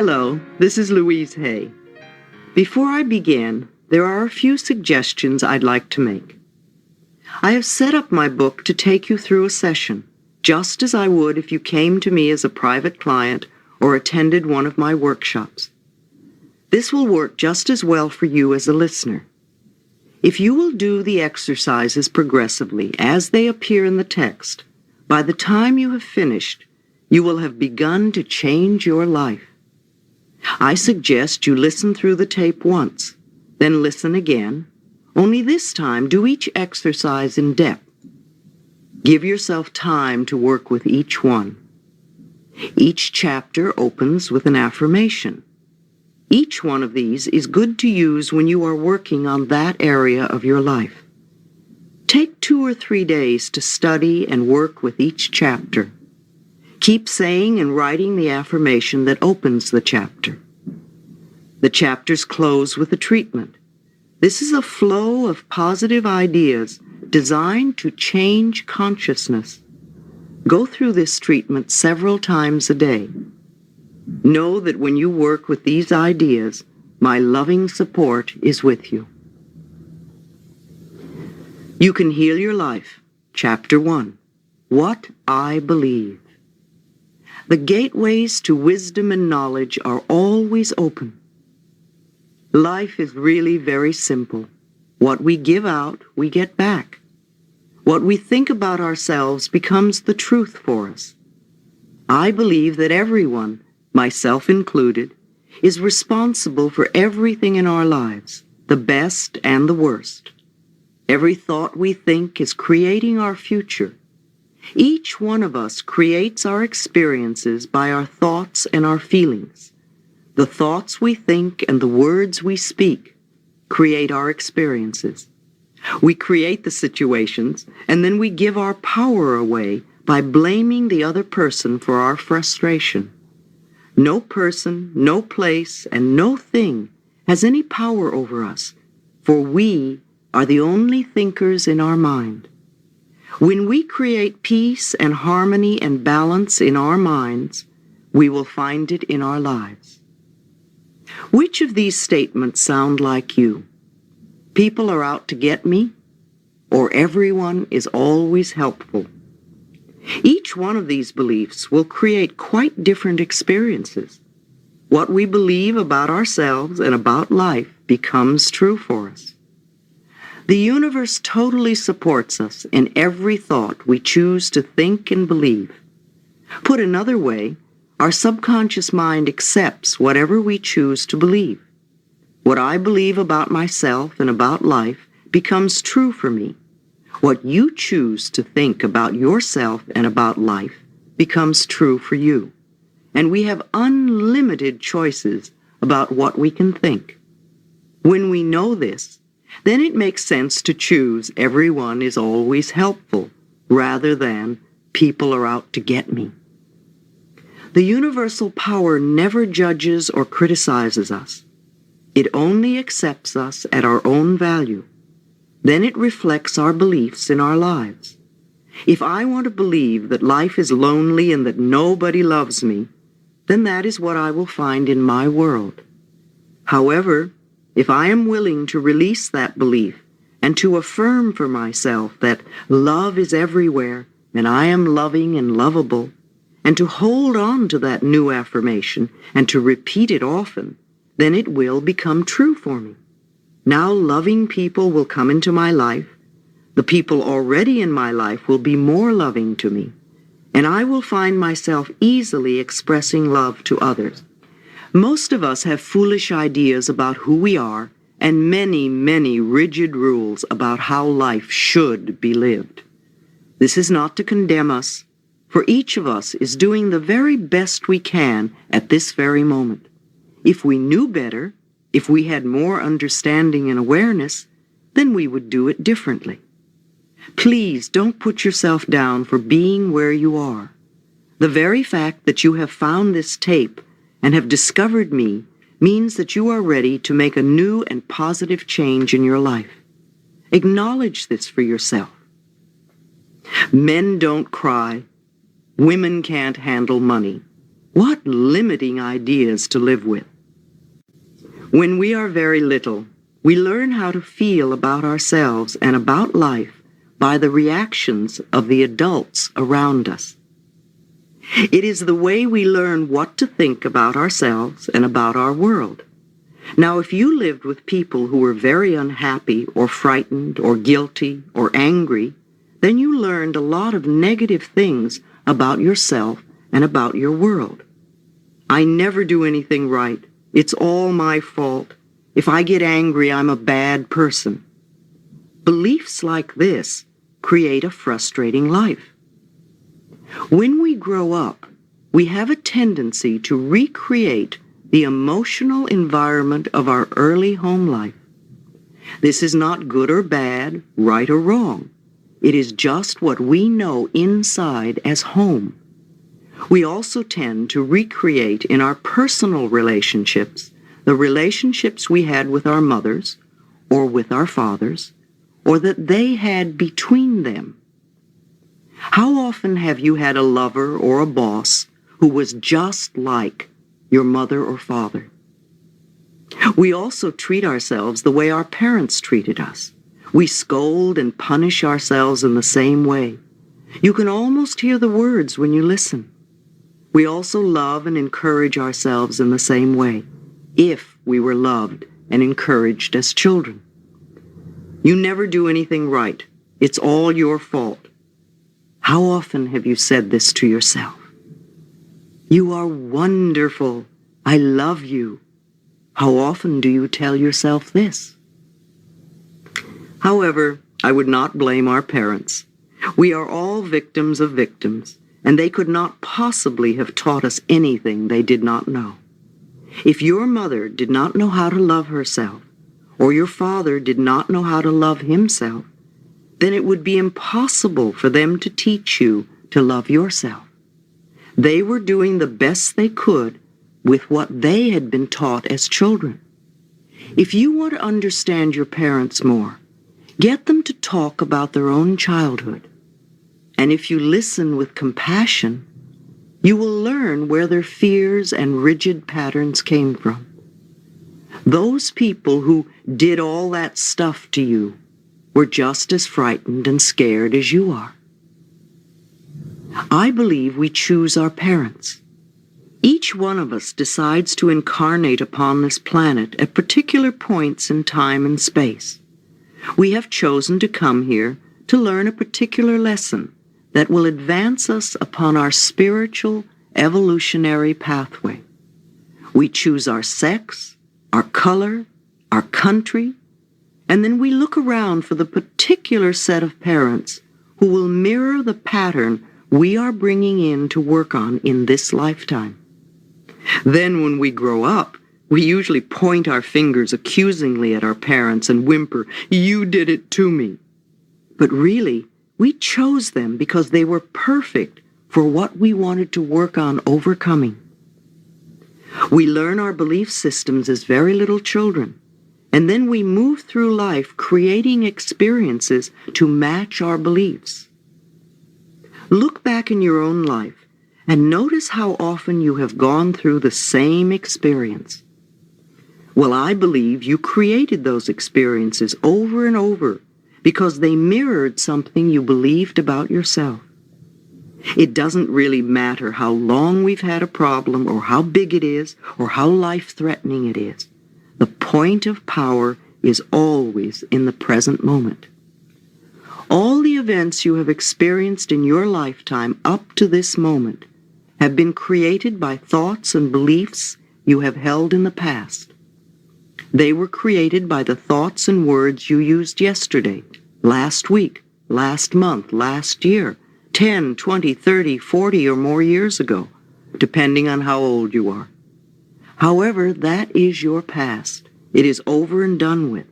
Hello, this is Louise Hay. Before I begin, there are a few suggestions I'd like to make. I have set up my book to take you through a session, just as I would if you came to me as a private client or attended one of my workshops. This will work just as well for you as a listener. If you will do the exercises progressively as they appear in the text, by the time you have finished, you will have begun to change your life. I suggest you listen through the tape once, then listen again, only this time do each exercise in depth. Give yourself time to work with each one. Each chapter opens with an affirmation. Each one of these is good to use when you are working on that area of your life. Take 2 or 3 days to study and work with each chapter. Keep saying and writing the affirmation that opens the chapter. The chapters close with a treatment. This is a flow of positive ideas designed to change consciousness. Go through this treatment several times a day. Know that when you work with these ideas, my loving support is with you. You can heal your life. Chapter 1. What I believe. The gateways to wisdom and knowledge are always open. Life is really very simple. What we give out, we get back. What we think about ourselves becomes the truth for us. I believe that everyone, myself included, is responsible for everything in our lives, the best and the worst. Every thought we think is creating our future. Each one of us creates our experiences by our thoughts and our feelings. The thoughts we think and the words we speak create our experiences. We create the situations, and then we give our power away by blaming the other person for our frustration. No person, no place, and no thing has any power over us, for we are the only thinkers in our mind. When we create peace and harmony and balance in our minds, we will find it in our lives. Which of these statements sound like you? People are out to get me, or everyone is always helpful. Each one of these beliefs will create quite different experiences. What we believe about ourselves and about life becomes true for us. The universe totally supports us in every thought we choose to think and believe. Put another way, our subconscious mind accepts whatever we choose to believe. What I believe about myself and about life becomes true for me. What you choose to think about yourself and about life becomes true for you. And we have unlimited choices about what we can think. When we know this, then it makes sense to choose everyone is always helpful rather than people are out to get me. The universal power never judges or criticizes us. It only accepts us at our own value. Then it reflects our beliefs in our lives. If I want to believe that life is lonely and that nobody loves me, then that is what I will find in my world. However, if I am willing to release that belief and to affirm for myself that love is everywhere and I am loving and lovable, and to hold on to that new affirmation and to repeat it often, then it will become true for me. Now loving people will come into my life. The people already in my life will be more loving to me, and I will find myself easily expressing love to others. Most of us have foolish ideas about who we are and many, many rigid rules about how life should be lived. This is not to condemn us, for each of us is doing the very best we can at this very moment. If we knew better, if we had more understanding and awareness, then we would do it differently. Please don't put yourself down for being where you are. The very fact that you have found this tape and have discovered me means that you are ready to make a new and positive change in your life. Acknowledge this for yourself. Men don't cry. Women can't handle money. What limiting ideas to live with. When we are very little, we learn how to feel about ourselves and about life by the reactions of the adults around us. It is the way we learn what to think about ourselves and about our world. Now, if you lived with people who were very unhappy or frightened or guilty or angry, then you learned a lot of negative things about yourself and about your world. I never do anything right. It's all my fault. If I get angry, I'm a bad person. Beliefs like this create a frustrating life. When we grow up, we have a tendency to recreate the emotional environment of our early home life. This is not good or bad, right or wrong. It is just what we know inside as home. We also tend to recreate in our personal relationships the relationships we had with our mothers or with our fathers, or that they had between them. How often have you had a lover or a boss who was just like your mother or father? We also treat ourselves the way our parents treated us. We scold and punish ourselves in the same way. You can almost hear the words when you listen. We also love and encourage ourselves in the same way, if we were loved and encouraged as children. You never do anything right. It's all your fault. How often have you said this to yourself? You are wonderful. I love you. How often do you tell yourself this? However, I would not blame our parents. We are all victims of victims, and they could not possibly have taught us anything they did not know. If your mother did not know how to love herself, or your father did not know how to love himself, then it would be impossible for them to teach you to love yourself. They were doing the best they could with what they had been taught as children. If you want to understand your parents more, get them to talk about their own childhood. And if you listen with compassion, you will learn where their fears and rigid patterns came from. Those people who did all that stuff to you were just as frightened and scared as you are. I believe we choose our parents. Each one of us decides to incarnate upon this planet at particular points in time and space. We have chosen to come here to learn a particular lesson that will advance us upon our spiritual, evolutionary pathway. We choose our sex, our color, our country, and then we look around for the particular set of parents who will mirror the pattern we are bringing in to work on in this lifetime. Then when we grow up, we usually point our fingers accusingly at our parents and whimper, "You did it to me." But really, we chose them because they were perfect for what we wanted to work on overcoming. We learn our belief systems as very little children, and then we move through life creating experiences to match our beliefs. Look back in your own life and notice how often you have gone through the same experience. Well, I believe you created those experiences over and over because they mirrored something you believed about yourself. It doesn't really matter how long we've had a problem or how big it is or how life-threatening it is. The point of power is always in the present moment. All the events you have experienced in your lifetime up to this moment have been created by thoughts and beliefs you have held in the past. They were created by the thoughts and words you used yesterday, last week, last month, last year, 10, 20, 30, 40 or more years ago, depending on how old you are. However, that is your past. It is over and done with.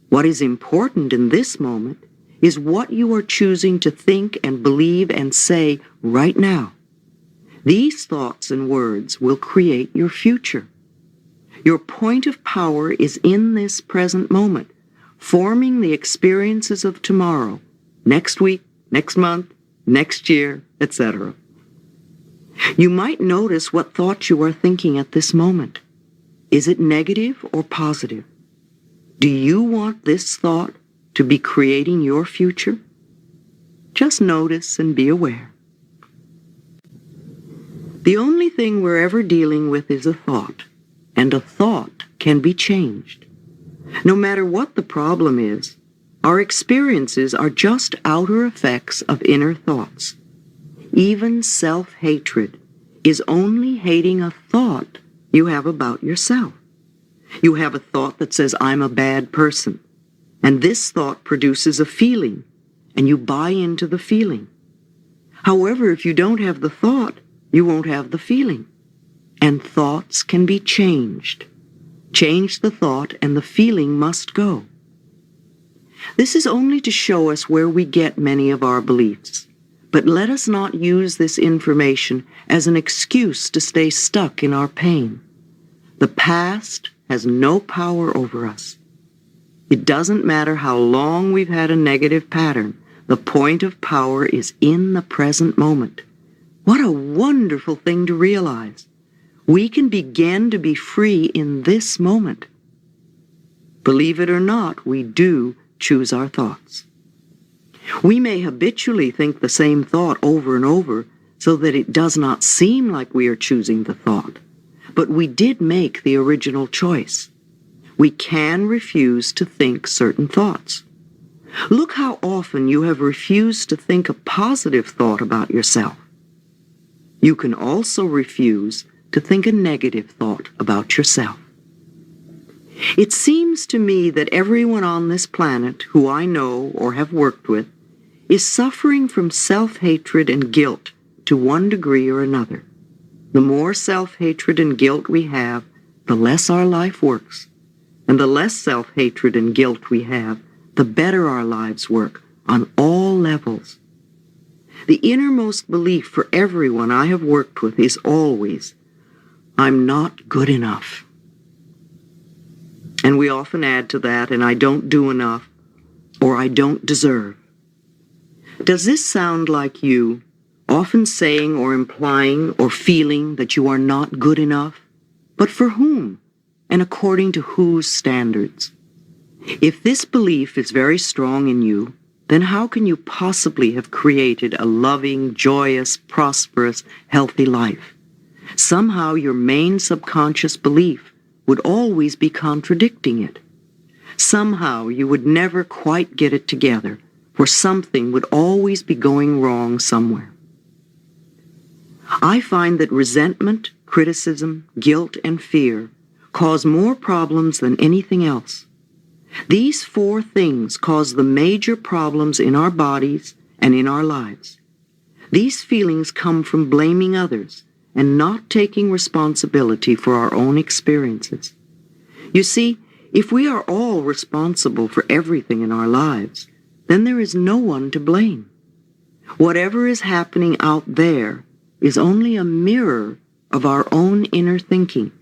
What is important in this moment is what you are choosing to think and believe and say right now. These thoughts and words will create your future. Your point of power is in this present moment, forming the experiences of tomorrow, next week, next month, next year, etc. You might notice what thoughts you are thinking at this moment. Is it negative or positive? Do you want this thought to be creating your future? Just notice and be aware. The only thing we're ever dealing with is a thought, and a thought can be changed. No matter what the problem is, our experiences are just outer effects of inner thoughts. Even self-hatred is only hating a thought you have about yourself. You have a thought that says, I'm a bad person, and this thought produces a feeling, and you buy into the feeling. However, if you don't have the thought, you won't have the feeling. And thoughts can be changed. Change the thought and the feeling must go. This is only to show us where we get many of our beliefs. But let us not use this information as an excuse to stay stuck in our pain. The past has no power over us. It doesn't matter how long we've had a negative pattern. The point of power is in the present moment. What a wonderful thing to realize. We can begin to be free in this moment. Believe it or not, we do choose our thoughts. We may habitually think the same thought over and over so that it does not seem like we are choosing the thought. But we did make the original choice. We can refuse to think certain thoughts. Look how often you have refused to think a positive thought about yourself. You can also refuse to think a negative thought about yourself. It seems to me that everyone on this planet who I know or have worked with is suffering from self-hatred and guilt to one degree or another. The more self-hatred and guilt we have, the less our life works. And the less self-hatred and guilt we have, the better our lives work on all levels. The innermost belief for everyone I have worked with is always, I'm not good enough. And we often add to that, and I don't do enough, or I don't deserve. Does this sound like you, often saying or implying or feeling that you are not good enough? But for whom? And according to whose standards? If this belief is very strong in you, then how can you possibly have created a loving, joyous, prosperous, healthy life? Somehow your main subconscious belief would always be contradicting it. Somehow you would never quite get it together, for something would always be going wrong somewhere. I find that resentment, criticism, guilt, and fear cause more problems than anything else. These four things cause the major problems in our bodies and in our lives. These feelings come from blaming others and not taking responsibility for our own experiences. You see, if we are all responsible for everything in our lives, then there is no one to blame. Whatever is happening out there is only a mirror of our own inner thinking.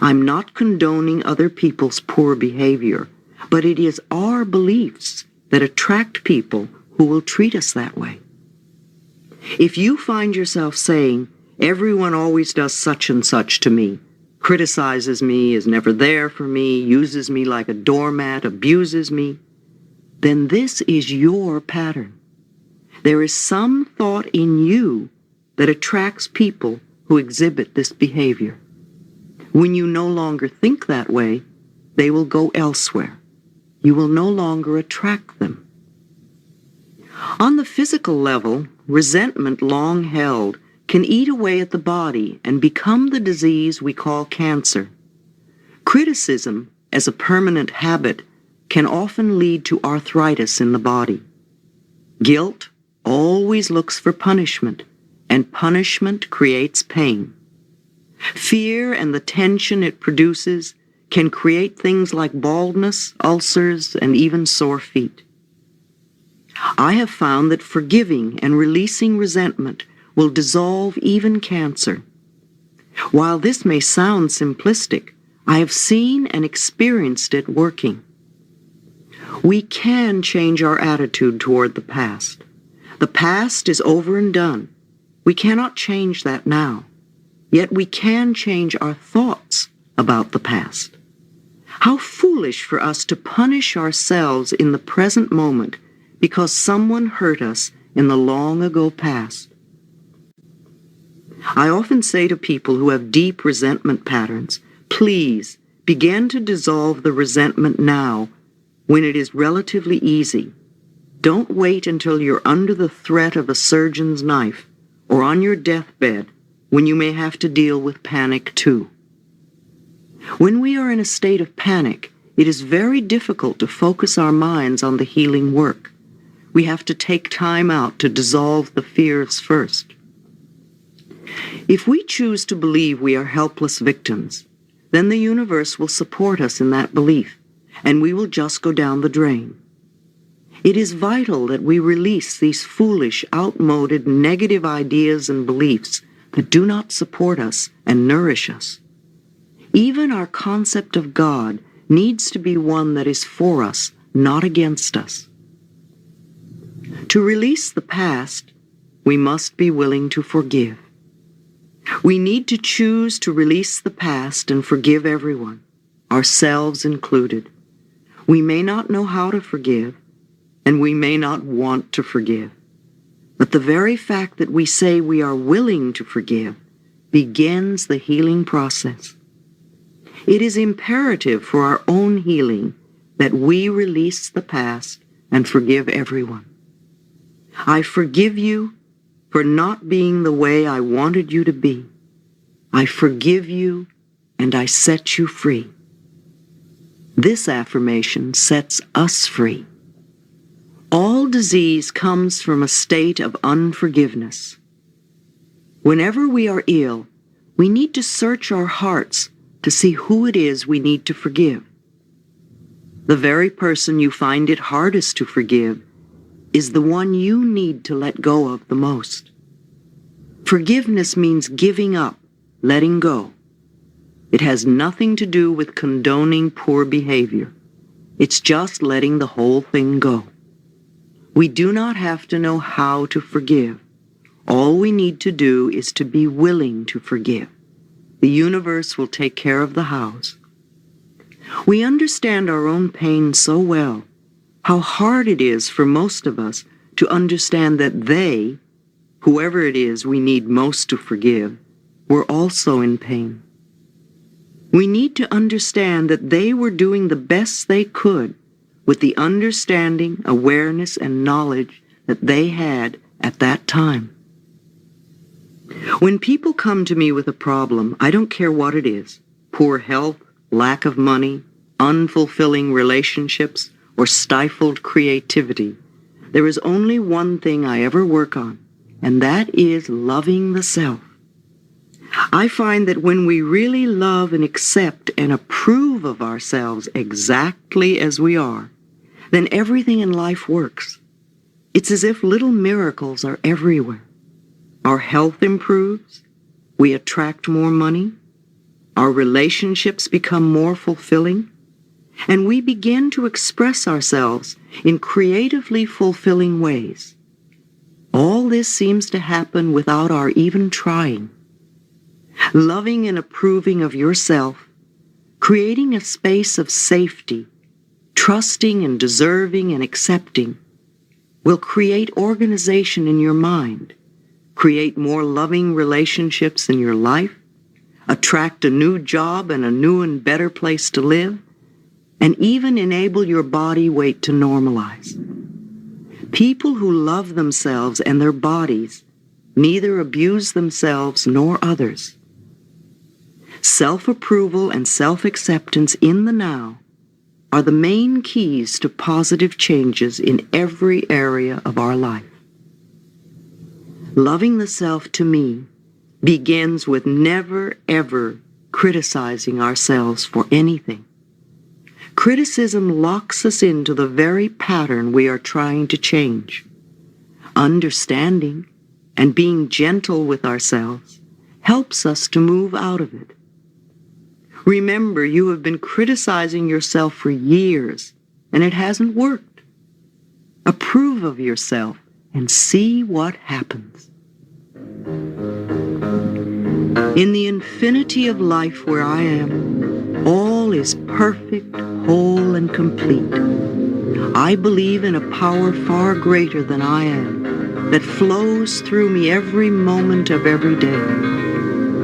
I'm not condoning other people's poor behavior, but it is our beliefs that attract people who will treat us that way. If you find yourself saying, everyone always does such and such to me, criticizes me, is never there for me, uses me like a doormat, abuses me, then this is your pattern. There is some thought in you that attracts people who exhibit this behavior. When you no longer think that way, they will go elsewhere. You will no longer attract them. On the physical level, resentment long held can eat away at the body and become the disease we call cancer. Criticism, as a permanent habit, can often lead to arthritis in the body. Guilt always looks for punishment, and punishment creates pain. Fear and the tension it produces can create things like baldness, ulcers, and even sore feet. I have found that forgiving and releasing resentment will dissolve even cancer. While this may sound simplistic, I have seen and experienced it working. We can change our attitude toward the past. The past is over and done. We cannot change that now, yet we can change our thoughts about the past. How foolish for us to punish ourselves in the present moment because someone hurt us in the long ago past. I often say to people who have deep resentment patterns, please begin to dissolve the resentment now when it is relatively easy. Don't wait until you're under the threat of a surgeon's knife or on your deathbed when you may have to deal with panic too. When we are in a state of panic, it is very difficult to focus our minds on the healing work. We have to take time out to dissolve the fears first. If we choose to believe we are helpless victims, then the universe will support us in that belief, and we will just go down the drain. It is vital that we release these foolish, outmoded, negative ideas and beliefs that do not support us and nourish us. Even our concept of God needs to be one that is for us, not against us. To release the past, we must be willing to forgive. We need to choose to release the past and forgive everyone, ourselves included. We may not know how to forgive, and we may not want to forgive. But the very fact that we say we are willing to forgive begins the healing process. It is imperative for our own healing that we release the past and forgive everyone. I forgive you for not being the way I wanted you to be. I forgive you and I set you free. This affirmation sets us free. All disease comes from a state of unforgiveness. Whenever we are ill, we need to search our hearts to see who it is we need to forgive. The very person you find it hardest to forgive is the one you need to let go of the most. Forgiveness means giving up, letting go. It has nothing to do with condoning poor behavior. It's just letting the whole thing go. We do not have to know how to forgive. All we need to do is to be willing to forgive. The universe will take care of the hows. We understand our own pain so well, how hard it is for most of us to understand that they, whoever it is we need most to forgive, were also in pain. We need to understand that they were doing the best they could with the understanding, awareness, and knowledge that they had at that time. When people come to me with a problem, I don't care what it is, poor health, lack of money, unfulfilling relationships, or stifled creativity, there is only one thing I ever work on, and that is loving the self. I find that when we really love and accept and approve of ourselves exactly as we are, then everything in life works. It's as if little miracles are everywhere. Our health improves, we attract more money, our relationships become more fulfilling, and we begin to express ourselves in creatively fulfilling ways. All this seems to happen without our even trying. Loving and approving of yourself, creating a space of safety, trusting and deserving and accepting, will create organization in your mind, create more loving relationships in your life, attract a new job and a new and better place to live, and even enable your body weight to normalize. People who love themselves and their bodies neither abuse themselves nor others. Self-approval and self-acceptance in the now are the main keys to positive changes in every area of our life. Loving the self, to me, begins with never, ever criticizing ourselves for anything. Criticism locks us into the very pattern we are trying to change. Understanding and being gentle with ourselves helps us to move out of it. Remember, you have been criticizing yourself for years, and it hasn't worked. Approve of yourself and see what happens. In the infinity of life where I am, all is perfect, whole, and complete. I believe in a power far greater than I am, that flows through me every moment of every day.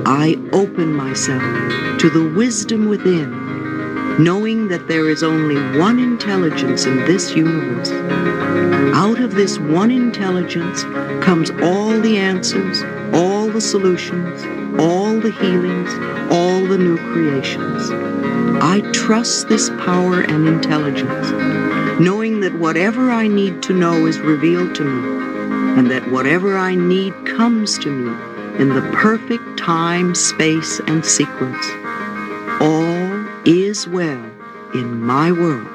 I open myself to the wisdom within, knowing that there is only one intelligence in this universe. Out of this one intelligence comes all the answers, all the solutions, all the healings, all the new creations. I trust this power and intelligence, knowing that whatever I need to know is revealed to me, and that whatever I need comes to me in the perfect time, space, and sequence. All is well in my world.